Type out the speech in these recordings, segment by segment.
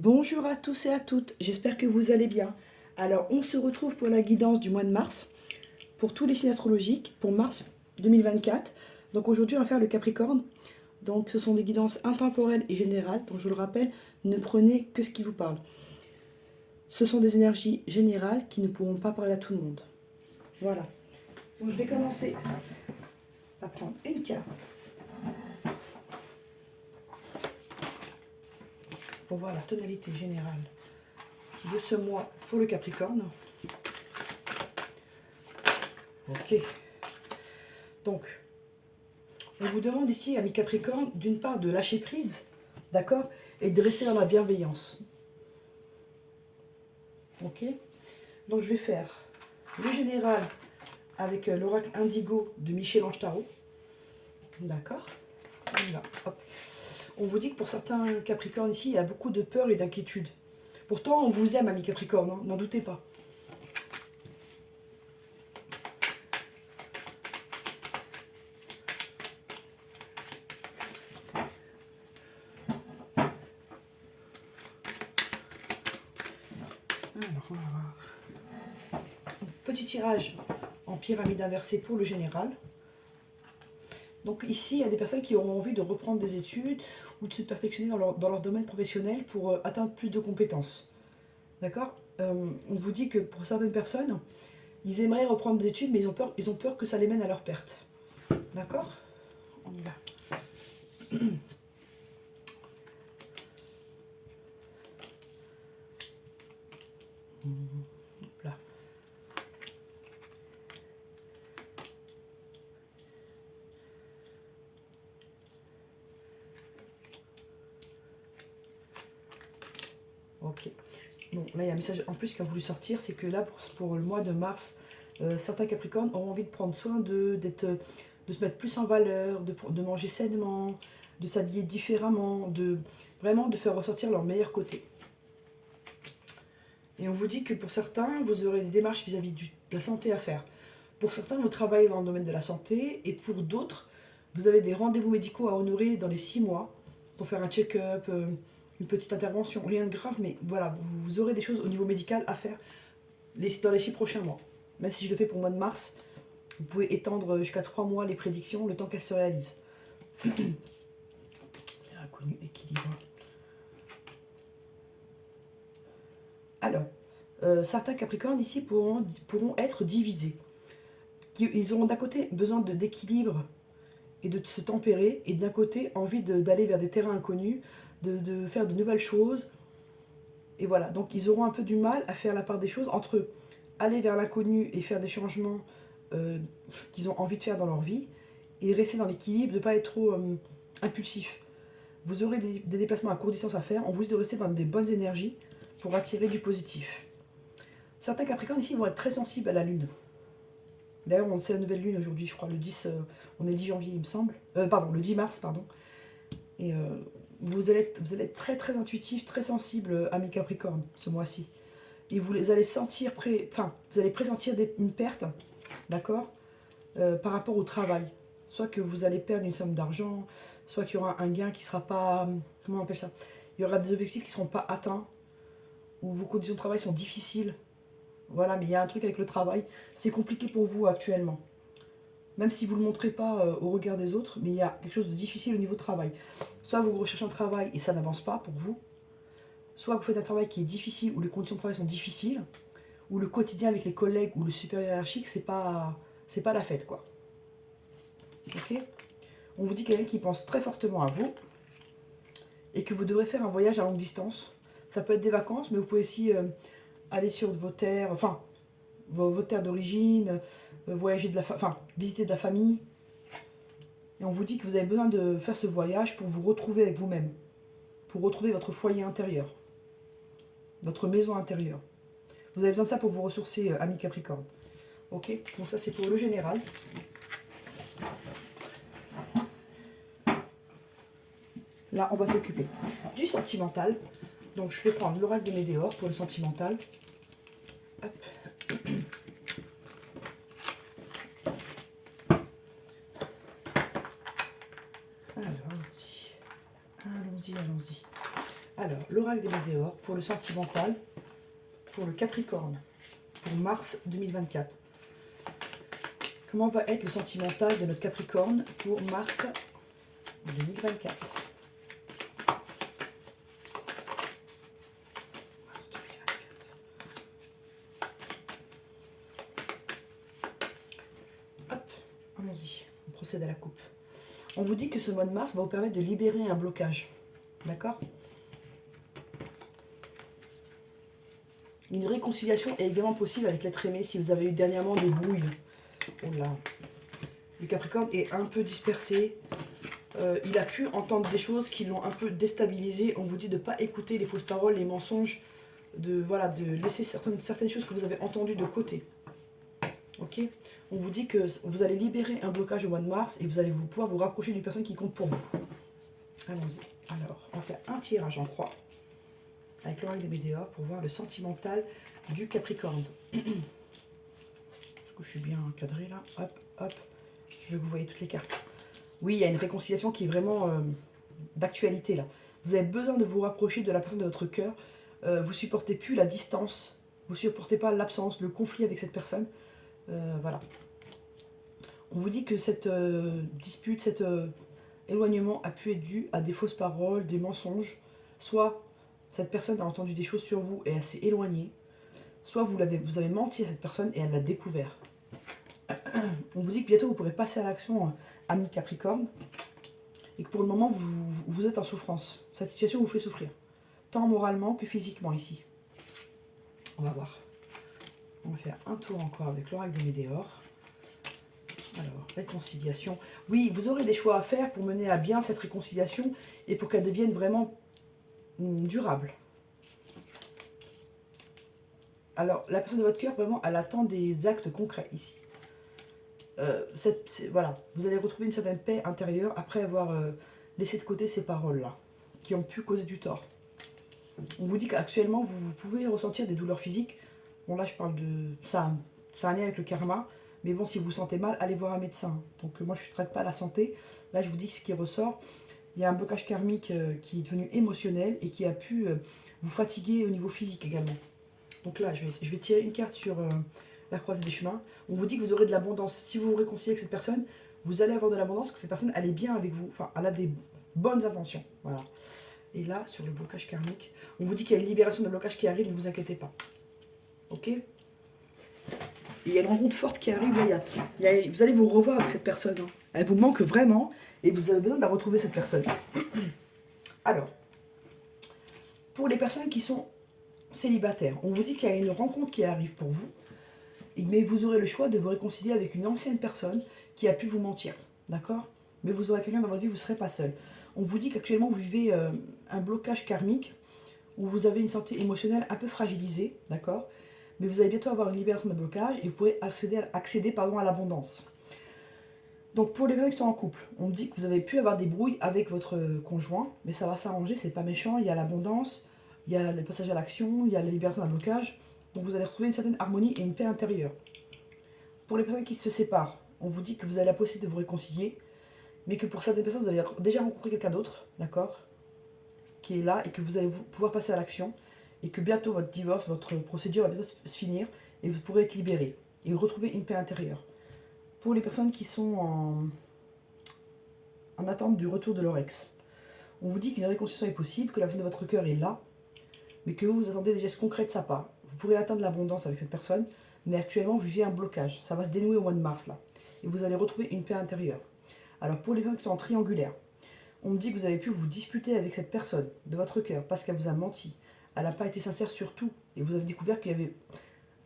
Bonjour à tous et à toutes, j'espère que vous allez bien. Alors, on se retrouve pour la guidance du mois de mars, pour tous les signes astrologiques, pour mars 2024. Donc aujourd'hui, on va faire le Capricorne. Donc ce sont des guidances intemporelles et générales, donc je le rappelle, ne prenez que ce qui vous parle. Ce sont des énergies générales qui ne pourront pas parler à tout le monde. Voilà. Donc je vais commencer à prendre une carte pour voir la tonalité générale de ce mois pour le Capricorne. Ok. Donc, on vous demande ici, amis Capricorne, d'une part de lâcher prise, d'accord, et de rester dans la bienveillance. Ok. Donc, je vais faire le général avec l'oracle Indigo de Michel-Ange Tarot. D'accord. On vous dit que pour certains Capricornes ici, il y a beaucoup de peur et d'inquiétude. Pourtant, on vous aime, amis Capricorne, hein, n'en doutez pas. Alors, on va voir. Petit tirage en pyramide inversée pour le général. Donc ici, il y a des personnes qui auront envie de reprendre des études ou de se perfectionner dans leur domaine professionnel pour atteindre plus de compétences. D'accord. On vous dit que pour certaines personnes, ils aimeraient reprendre des études, mais ils ont peur que ça les mène à leur perte. D'accord. On y va. Là. Ok. Bon, là, il y a un message en plus qui a voulu sortir, c'est que là, pour le mois de mars, certains Capricornes auront envie de prendre soin de se mettre plus en valeur, de manger sainement, de s'habiller différemment, vraiment de faire ressortir leur meilleur côté. Et on vous dit que pour certains, vous aurez des démarches vis-à-vis de la santé à faire. Pour certains, vous travaillez dans le domaine de la santé, et pour d'autres, vous avez des rendez-vous médicaux à honorer dans les 6 mois pour faire un check-up, une petite intervention, rien de grave, mais voilà, vous aurez des choses au niveau médical à faire dans les 6 prochains mois. Même si je le fais pour le mois de mars, vous pouvez étendre jusqu'à 3 mois les prédictions, le temps qu'elles se réalisent. Inconnu, équilibre. Alors, certains Capricornes ici pourront être divisés. Ils auront d'un côté besoin d'équilibre et de se tempérer, et d'un côté envie d'aller vers des terrains inconnus, de faire de nouvelles choses. Et voilà, donc ils auront un peu du mal à faire la part des choses entre aller vers l'inconnu et faire des changements qu'ils ont envie de faire dans leur vie, et rester dans l'équilibre, de ne pas être trop impulsif. Vous aurez des déplacements à courte distance à faire, on vous dit de rester dans des bonnes énergies pour attirer du positif. Certains Capricornes ici vont être très sensibles à la lune. D'ailleurs, c'est la nouvelle lune aujourd'hui, je crois, le 10, on est le 10 janvier, il me semble. Pardon, le 10 mars, pardon. Et vous allez être très très intuitif, très sensible, amis Capricorne, ce mois-ci. Et vous allez sentir, vous allez pressentir une perte, d'accord, par rapport au travail. Soit que vous allez perdre une somme d'argent, soit qu'il y aura un gain qui ne sera pas, comment on appelle ça, il y aura des objectifs qui ne seront pas atteints, ou vos conditions de travail sont difficiles. Voilà, mais il y a un truc avec le travail, c'est compliqué pour vous actuellement. Même si vous ne le montrez pas au regard des autres, mais il y a quelque chose de difficile au niveau travail. Soit vous recherchez un travail et ça n'avance pas pour vous, soit vous faites un travail qui est difficile, où les conditions de travail sont difficiles, où le quotidien avec les collègues ou le supérieur hiérarchique, c'est pas la fête, quoi. Ok. On vous dit quelqu'un qui pense très fortement à vous, et que vous devrez faire un voyage à longue distance. Ça peut être des vacances, mais vous pouvez aussi aller sur vos terres, enfin, vos terres d'origine, voyager visiter de la famille. Et on vous dit que vous avez besoin de faire ce voyage pour vous retrouver avec vous-même, pour retrouver votre foyer intérieur, votre maison intérieure. Vous avez besoin de ça pour vous ressourcer, amis Capricorne. Ok, donc ça c'est pour le général. Là, on va s'occuper du sentimental. Donc je vais prendre l'oracle de Médéor pour le sentimental. Hop. Alors, allons-y. Allons-y. Alors, l'oracle des météores pour le sentimental, pour le Capricorne, pour mars 2024. Comment va être le sentimental de notre Capricorne pour mars 2024? Hop, allons-y, on procède à la coupe. On vous dit que ce mois de mars va vous permettre de libérer un blocage. D'accord? Une réconciliation est également possible avec l'être aimé si vous avez eu dernièrement des brouilles. Oh là. Le Capricorne est un peu dispersé. Il a pu entendre des choses qui l'ont un peu déstabilisé. On vous dit de ne pas écouter les fausses paroles, les mensonges, de laisser certaines choses que vous avez entendues de côté. Ok? On vous dit que vous allez libérer un blocage au mois de mars et vous allez pouvoir vous rapprocher d'une personne qui compte pour vous. Allons-y. Alors, on va faire un tirage en croix avec l'oracle des météores pour voir le sentimental du Capricorne. Est-ce que je suis bien encadré là? Hop, hop. Je veux que vous voyez toutes les cartes. Oui, il y a une réconciliation qui est vraiment d'actualité là. Vous avez besoin de vous rapprocher de la personne de votre cœur. Vous ne supportez plus la distance. Vous ne supportez pas l'absence, le conflit avec cette personne. Voilà. On vous dit que cette dispute, cet éloignement a pu être dû à des fausses paroles, des mensonges. Soit cette personne a entendu des choses sur vous et elle s'est éloignée. Soit vous avez menti à cette personne et elle l'a découvert. On vous dit que bientôt vous pourrez passer à l'action, ami Capricorne. Et que pour le moment vous êtes en souffrance. Cette situation vous fait souffrir. Tant moralement que physiquement ici. On va voir. On va faire un tour encore avec l'oracle des météores. Alors, réconciliation. Oui, vous aurez des choix à faire pour mener à bien cette réconciliation et pour qu'elle devienne vraiment durable. Alors, la personne de votre cœur, vraiment, elle attend des actes concrets ici. Voilà, vous allez retrouver une certaine paix intérieure après avoir laissé de côté ces paroles-là, qui ont pu causer du tort. On vous dit qu'actuellement, vous pouvez ressentir des douleurs physiques. Bon, là, je parle de... Ça a un lien avec le karma. Mais bon, si vous vous sentez mal, allez voir un médecin. Donc moi, je ne traite pas la santé. Là, je vous dis que ce qui ressort, il y a un blocage karmique qui est devenu émotionnel et qui a pu vous fatiguer au niveau physique également. Donc là, je vais tirer une carte sur la croisée des chemins. On vous dit que vous aurez de l'abondance. Si vous vous réconciliez avec cette personne, vous allez avoir de l'abondance, que cette personne, elle est bien avec vous. Enfin, elle a des bonnes intentions. Voilà. Et là, sur le blocage karmique, on vous dit qu'il y a une libération de blocage qui arrive, ne vous inquiétez pas. Ok ? Et il y a une rencontre forte qui arrive, là, vous allez vous revoir avec cette personne. Hein. Elle vous manque vraiment et vous avez besoin de la retrouver, cette personne. Alors, pour les personnes qui sont célibataires, on vous dit qu'il y a une rencontre qui arrive pour vous, mais vous aurez le choix de vous réconcilier avec une ancienne personne qui a pu vous mentir. D'accord? Mais vous aurez quelqu'un dans votre vie, vous ne serez pas seul. On vous dit qu'actuellement vous vivez un blocage karmique où vous avez une santé émotionnelle un peu fragilisée. D'accord? Mais vous allez bientôt avoir une libération de blocage et vous pourrez accéder à l'abondance. Donc pour les personnes qui sont en couple, on dit que vous avez pu avoir des brouilles avec votre conjoint, mais ça va s'arranger, c'est pas méchant, il y a l'abondance, il y a le passage à l'action, il y a la libération d'un blocage, donc vous allez retrouver une certaine harmonie et une paix intérieure. Pour les personnes qui se séparent, on vous dit que vous avez la possibilité de vous réconcilier, mais que pour certaines personnes, vous avez déjà rencontré quelqu'un d'autre, d'accord, qui est là et que vous allez pouvoir passer à l'action. Et que bientôt votre divorce, votre procédure va bientôt se finir et vous pourrez être libéré et retrouver une paix intérieure. Pour les personnes qui sont en attente du retour de leur ex, on vous dit qu'une réconciliation est possible, que la personne de votre cœur est là, mais que vous attendez des gestes concrets de sa part. Vous pourrez atteindre l'abondance avec cette personne, mais actuellement vous vivez un blocage. Ça va se dénouer au mois de mars là. Et vous allez retrouver une paix intérieure. Alors pour les personnes qui sont en triangulaire, on me dit que vous avez pu vous disputer avec cette personne de votre cœur parce qu'elle vous a menti. Elle n'a pas été sincère sur tout. Et vous avez découvert qu'il y avait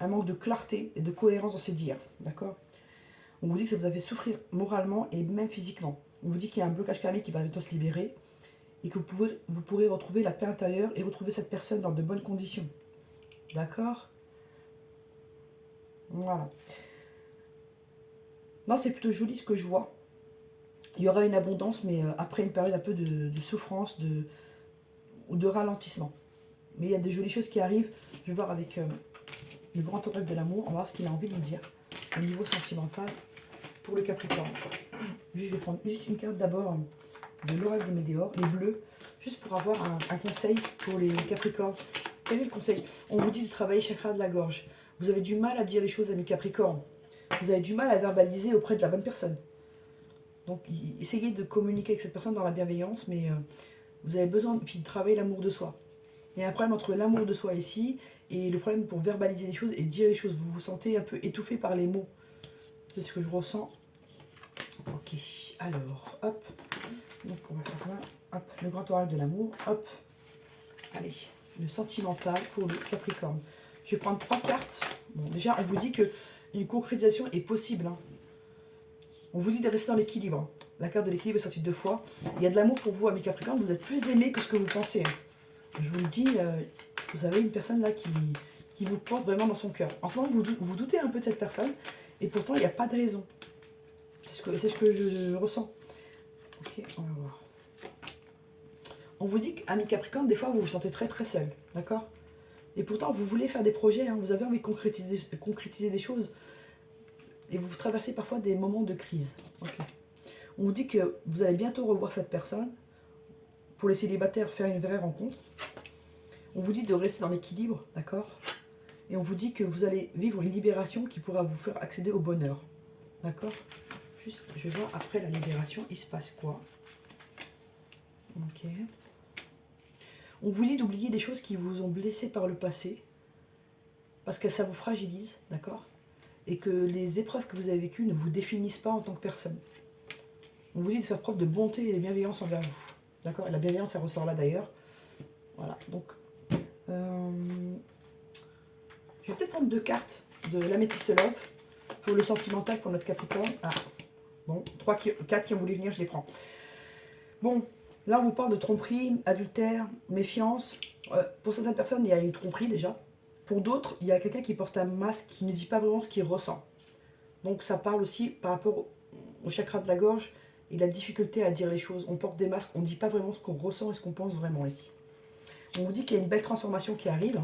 un manque de clarté et de cohérence dans ses dires. D'accord? On vous dit que ça vous a fait souffrir moralement et même physiquement. On vous dit qu'il y a un blocage karmique qui va bientôt se libérer et que vous pourrez retrouver la paix intérieure et retrouver cette personne dans de bonnes conditions. D'accord? Voilà. Non, c'est plutôt joli ce que je vois. Il y aura une abondance, mais après une période un peu de souffrance ou de ralentissement. Mais il y a des jolies choses qui arrivent. Je vais voir avec le grand oracle de l'amour. On va voir ce qu'il a envie de nous dire au niveau sentimental pour le Capricorne. Je vais prendre juste une carte d'abord de l'oracle des météores, les bleus, juste pour avoir un conseil pour les Capricornes. Quel est le conseil? On vous dit de travailler chakra de la gorge. Vous avez du mal à dire les choses à mes Capricornes. Vous avez du mal à verbaliser auprès de la bonne personne. Donc, essayez de communiquer avec cette personne dans la bienveillance, mais vous avez besoin de travailler l'amour de soi. Il y a un problème entre l'amour de soi ici et le problème pour verbaliser les choses et dire les choses. Vous vous sentez un peu étouffé par les mots. C'est ce que je ressens. Ok, alors, hop. Donc, on va faire là. Hop, le grand oracle de l'amour. Hop. Allez, le sentimental pour le Capricorne. Je vais prendre 3 cartes. Bon, déjà, on vous dit qu'une concrétisation est possible. Hein. On vous dit de rester dans l'équilibre. La carte de l'équilibre est sortie 2 fois. Il y a de l'amour pour vous, amis Capricorne. Vous êtes plus aimé que ce que vous pensez. Hein. Je vous le dis, vous avez une personne là qui vous porte vraiment dans son cœur. En ce moment, vous doutez un peu de cette personne. Et pourtant, il n'y a pas de raison. C'est ce que je ressens. Ok, on va voir. On vous dit qu'amis Capricorne, des fois, vous vous sentez très très seul. D'accord? Et pourtant, vous voulez faire des projets. Hein, vous avez envie de concrétiser des choses. Et vous traversez parfois des moments de crise. Okay. On vous dit que vous allez bientôt revoir cette personne. Pour les célibataires, faire une vraie rencontre. On vous dit de rester dans l'équilibre, d'accord? Et on vous dit que vous allez vivre une libération qui pourra vous faire accéder au bonheur. D'accord? Juste, je vais voir après la libération, il se passe quoi? Ok. On vous dit d'oublier les choses qui vous ont blessé par le passé. Parce que ça vous fragilise, d'accord? Et que les épreuves que vous avez vécues ne vous définissent pas en tant que personne. On vous dit de faire preuve de bonté et de bienveillance envers vous. D'accord? Et la bienveillance, elle ressort là d'ailleurs. Voilà, donc... je vais peut-être prendre 2 cartes de l'améthyste love pour le sentimental pour notre Capricorne. Ah, bon, 4 qui ont voulu venir, je les prends. Bon, là on vous parle de tromperie, adultère, méfiance. Pour certaines personnes, il y a une tromperie déjà. Pour d'autres, il y a quelqu'un qui porte un masque qui ne dit pas vraiment ce qu'il ressent. Donc ça parle aussi par rapport au chakra de la gorge et la difficulté à dire les choses. On porte des masques, on ne dit pas vraiment ce qu'on ressent et ce qu'on pense vraiment ici. On vous dit qu'il y a une belle transformation qui arrive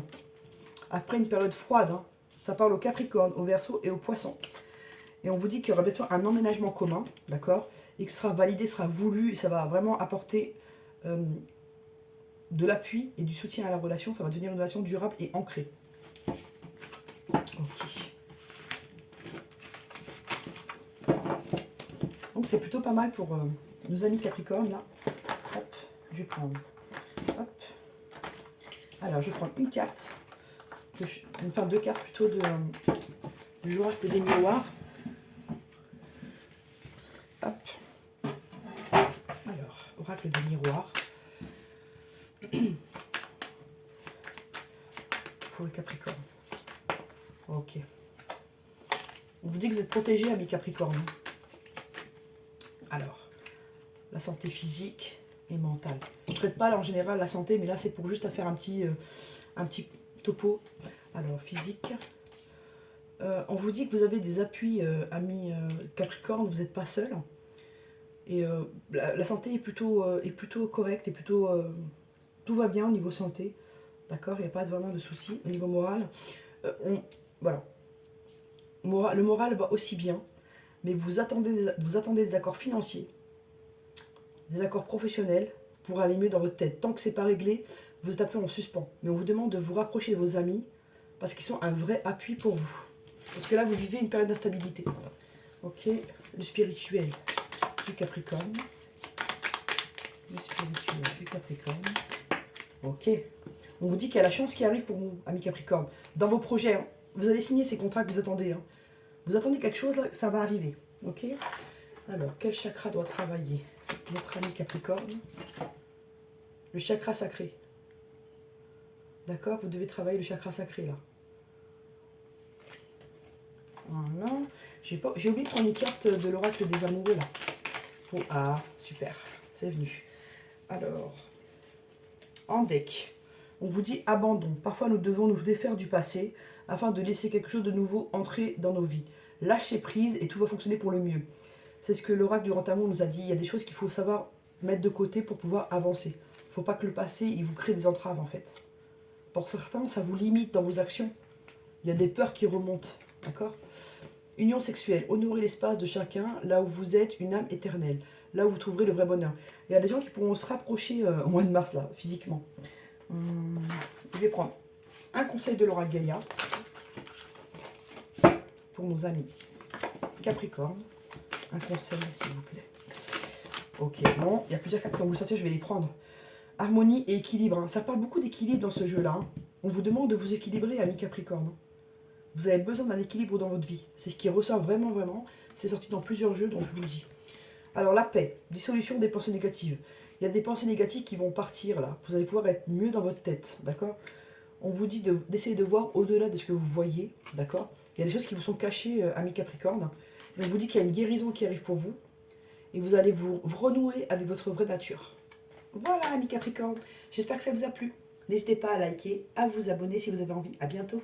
après une période froide. Hein. Ça parle au Capricorne, au Verseau et au Poisson. Et on vous dit qu'il y aura bientôt un emménagement commun, d'accord? Et que ce sera validé, sera voulu, et ça va vraiment apporter de l'appui et du soutien à la relation. Ça va devenir une relation durable et ancrée. Ok. Donc c'est plutôt pas mal pour nos amis Capricorne là. Hop, je vais prendre. Hop. Alors je vais prendre une carte, enfin 2 cartes plutôt de l'oracle des miroirs. Hop. Alors, oracle des miroirs. Pour le Capricorne. Ok. On vous dit que vous êtes protégé, amis Capricorne. Alors, la santé physique et mentale. On ne traite pas là, en général la santé, mais là c'est pour juste à faire un petit topo. Alors, physique. On vous dit que vous avez des appuis, amis Capricorne, vous n'êtes pas seul. Et la santé est plutôt correcte, et plutôt tout va bien au niveau santé. D'accord, il n'y a pas vraiment de soucis. Au niveau moral, voilà. Le moral va aussi bien, mais vous attendez des accords financiers, des accords professionnels pour aller mieux dans votre tête. Tant que ce n'est pas réglé, vous êtes un peu en suspens. Mais on vous demande de vous rapprocher de vos amis parce qu'ils sont un vrai appui pour vous. Parce que là, vous vivez une période d'instabilité. Ok, le spirituel du Capricorne. Le spirituel du Capricorne. Ok. On vous dit qu'il y a la chance qui arrive pour vous, amis Capricorne. Dans vos projets, hein, vous allez signer ces contrats que vous attendez. Hein. Vous attendez quelque chose, là, ça va arriver. Ok. Alors, quel chakra doit travailler notre ami Capricorne? Le chakra sacré. D'accord, vous devez travailler le chakra sacré, là. Voilà. J'ai oublié de prendre une carte de l'oracle des amoureux, là. Ah, super, c'est venu. Alors, en deck, on vous dit abandon. Parfois, nous devons nous défaire du passé afin de laisser quelque chose de nouveau entrer dans nos vies. Lâchez prise et tout va fonctionner pour le mieux. C'est ce que l'oracle du grand amour nous a dit. Il y a des choses qu'il faut savoir mettre de côté pour pouvoir avancer. Il ne faut pas que le passé il vous crée des entraves, en fait. Pour certains, ça vous limite dans vos actions. Il y a des peurs qui remontent. D'accord? Union sexuelle. Honorez l'espace de chacun là où vous êtes une âme éternelle. là où vous trouverez le vrai bonheur. Il y a des gens qui pourront se rapprocher au mois de mars, là, physiquement. Je vais prendre un conseil de Laura Gaïa pour nos amis Capricorne. Un conseil, s'il vous plaît. Ok, bon, il y a plusieurs cartes, comme vous le sentez, je vais les prendre. Harmonie et équilibre. Hein. Ça parle beaucoup d'équilibre dans ce jeu-là. Hein. On vous demande de vous équilibrer, amis Capricorne. Hein. Vous avez besoin d'un équilibre dans votre vie. C'est ce qui ressort vraiment, vraiment. C'est sorti dans plusieurs jeux, donc je vous le dis. Alors, la paix, dissolution des pensées négatives. Il y a des pensées négatives qui vont partir, là. Vous allez pouvoir être mieux dans votre tête, d'accord? On vous dit d'essayer de voir au-delà de ce que vous voyez, d'accord? Il y a des choses qui vous sont cachées, amis Capricorne. Et on vous dit qu'il y a une guérison qui arrive pour vous. Et vous allez vous renouer avec votre vraie nature. Voilà, amis Capricorne. J'espère que ça vous a plu. N'hésitez pas à liker, à vous abonner si vous avez envie. À bientôt.